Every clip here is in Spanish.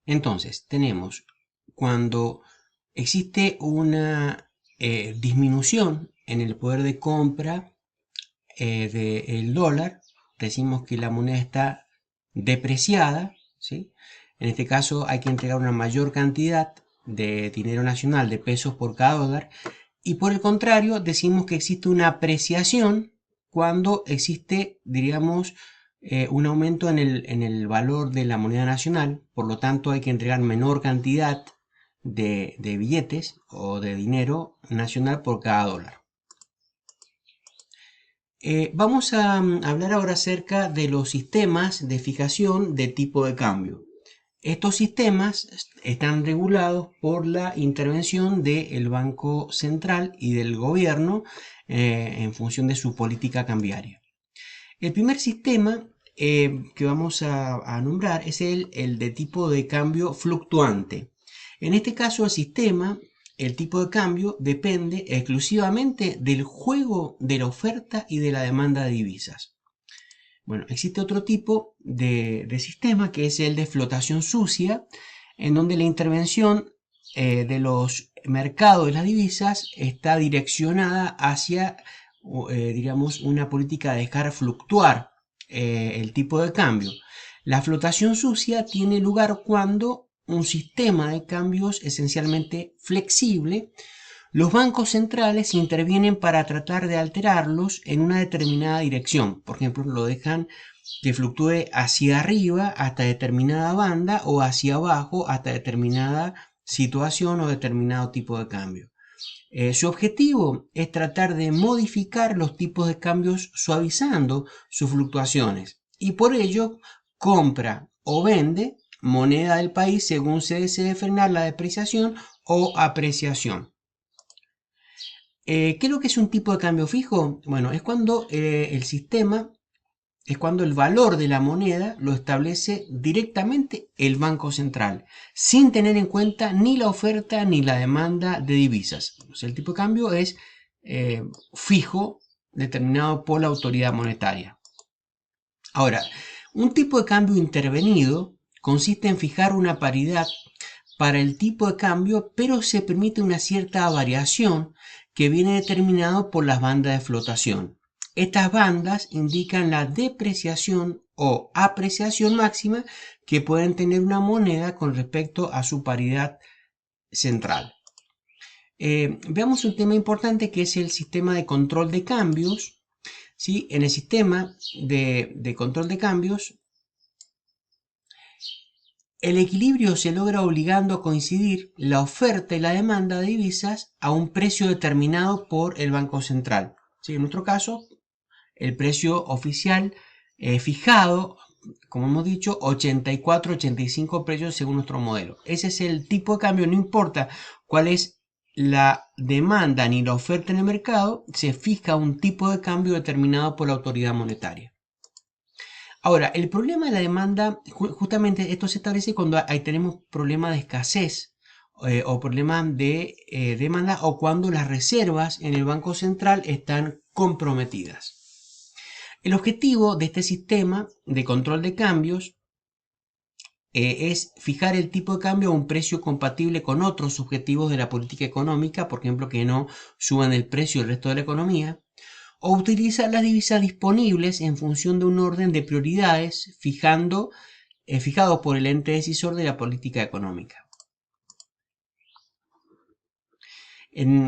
Entonces, tenemos cuando existe una disminución en el poder de compra del dólar, decimos que la moneda está depreciada, ¿sí? En este caso hay que entregar una mayor cantidad de dinero nacional, de pesos por cada dólar, y por el contrario decimos que existe una apreciación cuando existe, diríamos, un aumento en el valor de la moneda nacional, por lo tanto hay que entregar menor cantidad de billetes o de dinero nacional por cada dólar. Vamos a hablar ahora acerca de los sistemas de fijación de tipo de cambio. Estos sistemas están regulados por la intervención del Banco Central y del gobierno en función de su política cambiaria. El primer sistema que vamos a nombrar es el de tipo de cambio fluctuante. En este caso, el tipo de cambio depende exclusivamente del juego de la oferta y de la demanda de divisas. Bueno, existe otro tipo de sistema que es el de flotación sucia, en donde la intervención de los mercados de las divisas está direccionada hacia, digamos, una política de dejar fluctuar el tipo de cambio. La flotación sucia tiene lugar cuando un sistema de cambios esencialmente flexible, los bancos centrales intervienen para tratar de alterarlos en una determinada dirección. Por ejemplo, lo dejan que fluctúe hacia arriba hasta determinada banda o hacia abajo hasta determinada situación o determinado tipo de cambio. Su objetivo es tratar de modificar los tipos de cambios suavizando sus fluctuaciones y por ello compra o vende moneda del país según se desee frenar la depreciación o apreciación. ¿Qué es lo que es un tipo de cambio fijo? Bueno, es cuando es cuando el valor de la moneda lo establece directamente el Banco Central, sin tener en cuenta ni la oferta ni la demanda de divisas. O sea, el tipo de cambio es fijo, determinado por la autoridad monetaria. Ahora, un tipo de cambio intervenido consiste en fijar una paridad para el tipo de cambio, pero se permite una cierta variación que viene determinado por las bandas de flotación. Estas bandas indican la depreciación o apreciación máxima que pueden tener una moneda con respecto a su paridad central. Veamos un tema importante que es el sistema de control de cambios. ¿Sí? En el sistema de control de cambios, el equilibrio se logra obligando a coincidir la oferta y la demanda de divisas a un precio determinado por el Banco Central. ¿Sí? En nuestro caso, el precio oficial fijado, como hemos dicho, 84, 85 precios según nuestro modelo. Ese es el tipo de cambio, no importa cuál es la demanda ni la oferta en el mercado, se fija un tipo de cambio determinado por la autoridad monetaria. Ahora, el problema de la demanda, justamente esto se establece cuando ahí tenemos problema de escasez o problema de demanda o cuando las reservas en el Banco Central están comprometidas. El objetivo de este sistema de control de cambios es fijar el tipo de cambio a un precio compatible con otros objetivos de la política económica, por ejemplo, que no suban el precio del resto de la economía, o utilizar las divisas disponibles en función de un orden de prioridades fijado por el ente decisor de la política económica.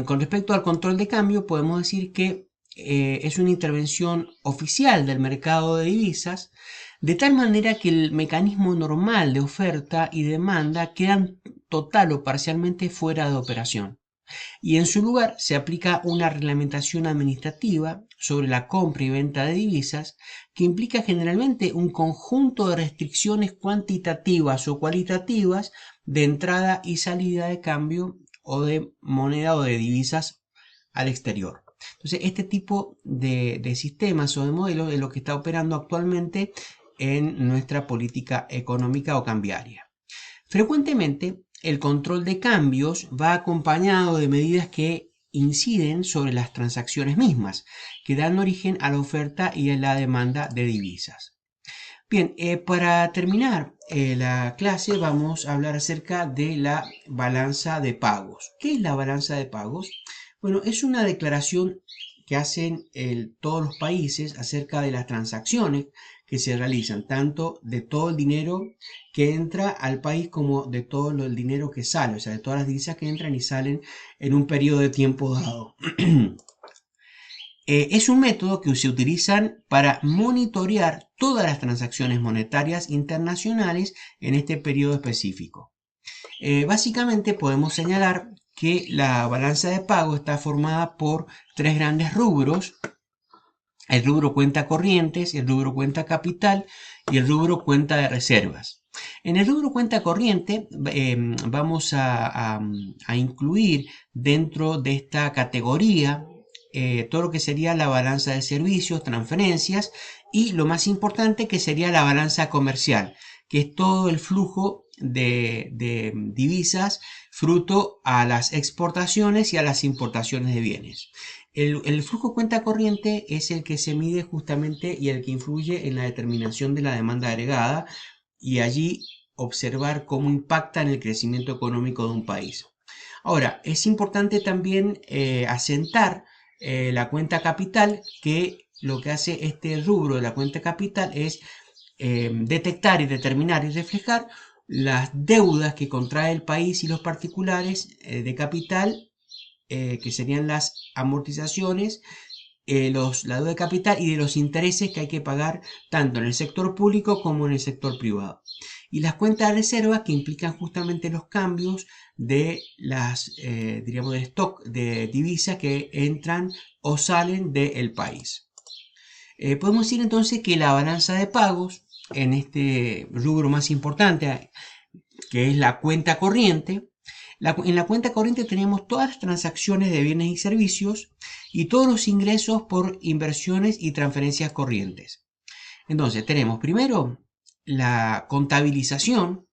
Con respecto al control de cambio, podemos decir que es una intervención oficial del mercado de divisas, de tal manera que el mecanismo normal de oferta y demanda quedan total o parcialmente fuera de operación. Y en su lugar se aplica una reglamentación administrativa sobre la compra y venta de divisas que implica generalmente un conjunto de restricciones cuantitativas o cualitativas de entrada y salida de cambio o de moneda o de divisas al exterior. Entonces, este tipo de sistemas o de modelos es lo que está operando actualmente en nuestra política económica o cambiaria. Frecuentemente, el control de cambios va acompañado de medidas que inciden sobre las transacciones mismas, que dan origen a la oferta y a la demanda de divisas. Bien, para terminar la clase vamos a hablar acerca de la balanza de pagos. ¿Qué es la balanza de pagos? Bueno, es una declaración que hacen todos los países acerca de las transacciones que se realizan, tanto de todo el dinero que entra al país como de todo el dinero que sale, o sea, de todas las divisas que entran y salen en un periodo de tiempo dado. Es un método que se utilizan para monitorear todas las transacciones monetarias internacionales en este periodo específico. Básicamente podemos señalar que la balanza de pago está formada por tres grandes rubros: el rubro cuenta corrientes, el rubro cuenta capital y el rubro cuenta de reservas. En el rubro cuenta corriente vamos a incluir dentro de esta categoría todo lo que sería la balanza de servicios, transferencias, y lo más importante, que sería la balanza comercial, que es todo el flujo de divisas fruto a las exportaciones y a las importaciones de bienes. El flujo cuenta corriente es el que se mide justamente y el que influye en la determinación de la demanda agregada, y allí observar cómo impacta en el crecimiento económico de un país. Ahora, es importante también asentar la cuenta capital, que lo que hace este rubro de la cuenta capital es detectar y determinar y reflejar las deudas que contrae el país y los particulares de capital, que serían las amortizaciones, la deuda de capital y de los intereses que hay que pagar tanto en el sector público como en el sector privado. Y las cuentas de reserva, que implican justamente los cambios de diríamos, del stock de divisas que entran o salen del país. Podemos decir entonces que la balanza de pagos, en este rubro más importante, que es la cuenta corriente, en la cuenta corriente tenemos todas las transacciones de bienes y servicios y todos los ingresos por inversiones y transferencias corrientes. Entonces tenemos primero la contabilización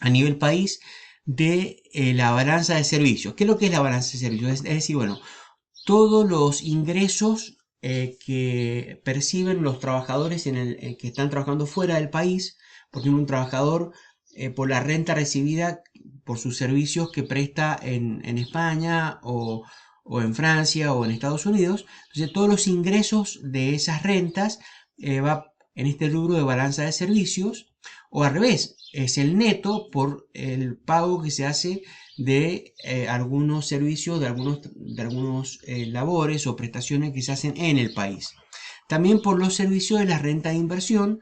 a nivel país de la balanza de servicios. ¿Qué es lo que es la balanza de servicios? Es decir, bueno, todos los ingresos que perciben los trabajadores que están trabajando fuera del país. Por ejemplo, un trabajador por la renta recibida por sus servicios que presta en España o en Francia o en Estados Unidos. Entonces, todos los ingresos de esas rentas va en este rubro de balanza de servicios, o al revés, es el neto por el pago que se hace de algunos servicios, de algunos labores o prestaciones que se hacen en el país. También por los servicios de la renta de inversión,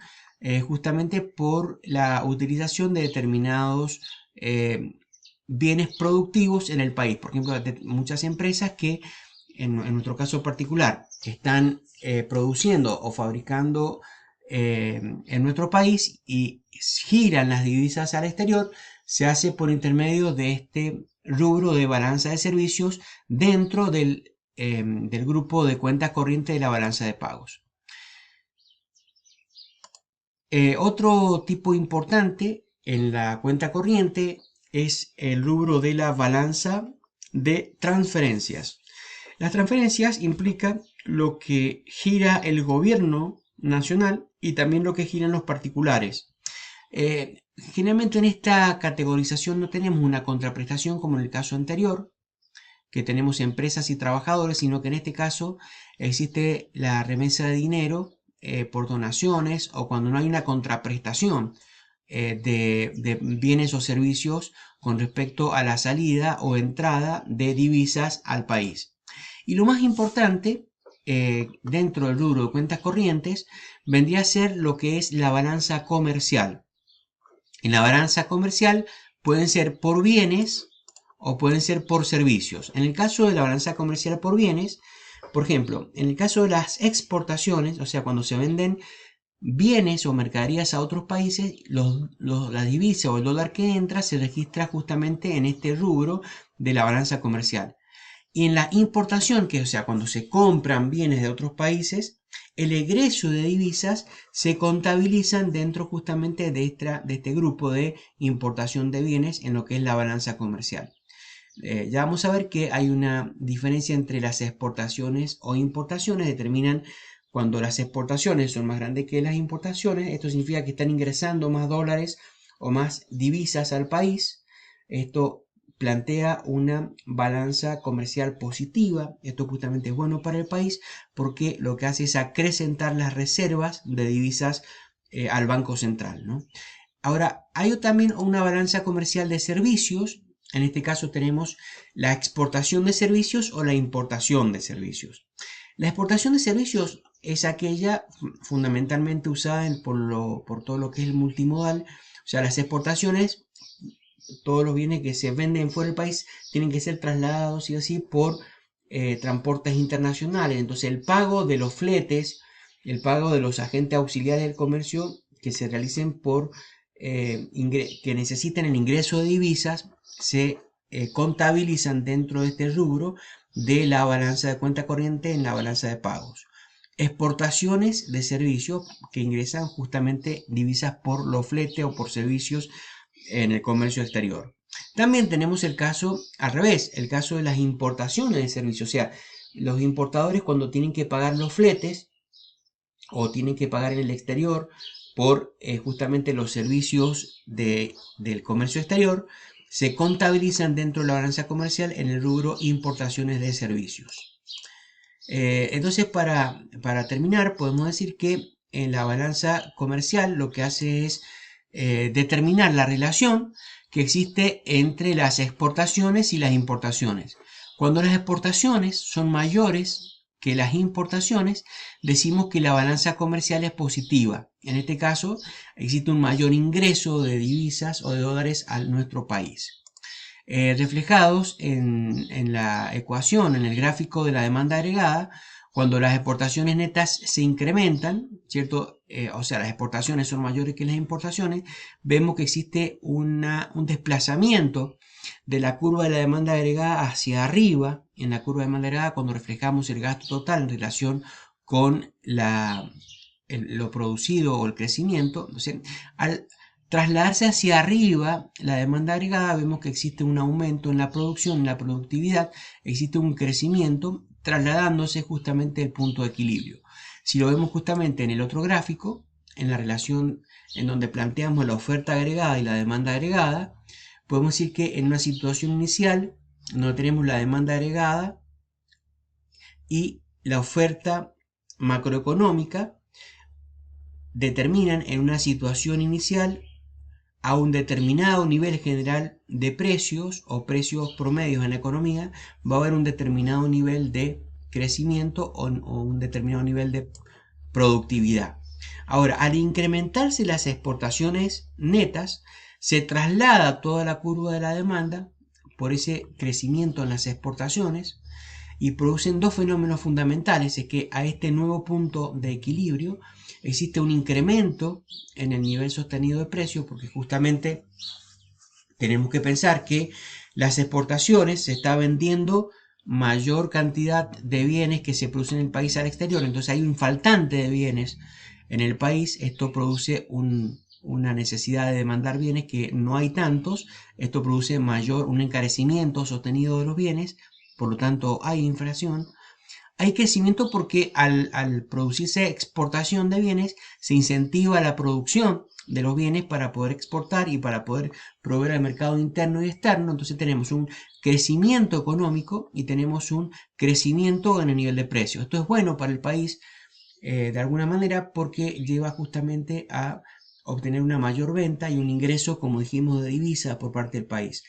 justamente por la utilización de determinados bienes productivos en el país. Por ejemplo, muchas empresas que, en nuestro caso particular, están produciendo o fabricando en nuestro país y giran las divisas al exterior, se hace por intermedio de este rubro de balanza de servicios dentro del grupo de cuentas corrientes de la balanza de pagos. Otro tipo importante en la cuenta corriente es el rubro de la balanza de transferencias. Las transferencias implican lo que gira el gobierno nacional y también lo que giran los particulares. Generalmente en esta categorización no tenemos una contraprestación como en el caso anterior, que tenemos empresas y trabajadores, sino que en este caso existe la remesa de dinero por donaciones, o cuando no hay una contraprestación de bienes o servicios con respecto a la salida o entrada de divisas al país. Y lo más importante dentro del rubro de cuentas corrientes vendría a ser lo que es la balanza comercial. En la balanza comercial pueden ser por bienes o pueden ser por servicios. En el caso de la balanza comercial por bienes, por ejemplo, en el caso de las exportaciones, o sea, cuando se venden bienes o mercaderías a otros países, la divisa o el dólar que entra se registra justamente en este rubro de la balanza comercial. Y en la importación, que o sea, cuando se compran bienes de otros países, el egreso de divisas se contabilizan dentro justamente de este grupo de importación de bienes en lo que es la balanza comercial. Ya vamos a ver que hay una diferencia entre las exportaciones o importaciones, determinan Cuando las exportaciones son más grandes que las importaciones, esto significa que están ingresando más dólares o más divisas al país. Esto plantea una balanza comercial positiva. Esto justamente es bueno para el país porque lo que hace es acrecentar las reservas de divisas al Banco Central, ¿no? Ahora, hay también una balanza comercial de servicios. En este caso tenemos la exportación de servicios o la importación de servicios. La exportación de servicios es aquella fundamentalmente usada por todo lo que es el multimodal. O sea, las exportaciones, todos los bienes que se venden fuera del país tienen que ser trasladados y así por transportes internacionales. Entonces el pago de los fletes, el pago de los agentes auxiliares del comercio que se realicen que necesiten el ingreso de divisas, se contabilizan dentro de este rubro de la balanza de cuenta corriente en la balanza de pagos. Exportaciones de servicios que ingresan justamente divisas por los fletes o por servicios en el comercio exterior. También tenemos el caso al revés, el caso de las importaciones de servicios. O sea, los importadores cuando tienen que pagar los fletes o tienen que pagar en el exterior por justamente los servicios del comercio exterior, se contabilizan dentro de la balanza comercial en el rubro importaciones de servicios. Entonces, para terminar, podemos decir que en la balanza comercial lo que hace es determinar la relación que existe entre las exportaciones y las importaciones. Cuando las exportaciones son mayores que las importaciones, decimos que la balanza comercial es positiva. En este caso, existe un mayor ingreso de divisas o de dólares a nuestro país. Reflejados en la ecuación, en el gráfico de la demanda agregada, cuando las exportaciones netas se incrementan, ¿cierto? O sea, las exportaciones son mayores que las importaciones, vemos que existe un desplazamiento de la curva de la demanda agregada hacia arriba, en la curva de demanda agregada, cuando reflejamos el gasto total en relación con lo producido o el crecimiento. Entonces, al trasladarse hacia arriba la demanda agregada, vemos que existe un aumento en la producción, en la productividad, existe un crecimiento trasladándose justamente el punto de equilibrio. Si lo vemos justamente en el otro gráfico, en la relación en donde planteamos la oferta agregada y la demanda agregada, podemos decir que en una situación inicial, donde tenemos la demanda agregada y la oferta macroeconómica, determinan en una situación inicial a un determinado nivel general de precios o precios promedios en la economía, va a haber un determinado nivel de crecimiento o un determinado nivel de productividad. Ahora, al incrementarse las exportaciones netas, se traslada toda la curva de la demanda por ese crecimiento en las exportaciones y producen dos fenómenos fundamentales. Es que a este nuevo punto de equilibrio existe un incremento en el nivel sostenido de precio, porque justamente tenemos que pensar que las exportaciones se está vendiendo mayor cantidad de bienes que se producen en el país al exterior, entonces hay un faltante de bienes en el país. Esto produce una necesidad de demandar bienes que no hay tantos. Esto produce un encarecimiento sostenido de los bienes, por lo tanto hay inflación. Hay crecimiento porque al producirse exportación de bienes se incentiva la producción de los bienes para poder exportar y para poder proveer al mercado interno y externo. Entonces tenemos un crecimiento económico y tenemos un crecimiento en el nivel de precios. Esto es bueno para el país de alguna manera porque lleva justamente a obtener una mayor venta y un ingreso, como dijimos, de divisa por parte del país.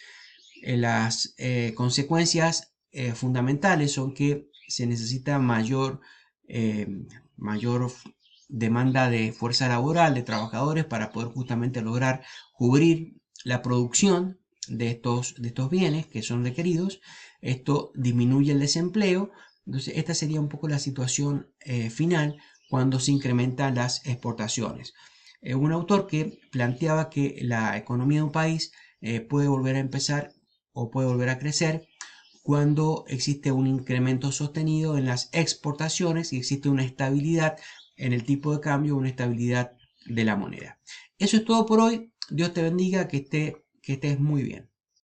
Las consecuencias fundamentales son que se necesita mayor demanda de fuerza laboral, de trabajadores, para poder justamente lograr cubrir la producción de estos bienes que son requeridos. Esto disminuye el desempleo. Entonces, esta sería un poco la situación final cuando se incrementan las exportaciones. Un autor que planteaba que la economía de un país puede volver a empezar o puede volver a crecer cuando existe un incremento sostenido en las exportaciones y existe una estabilidad en el tipo de cambio, una estabilidad de la moneda. Eso es todo por hoy. Dios te bendiga, que estés muy bien.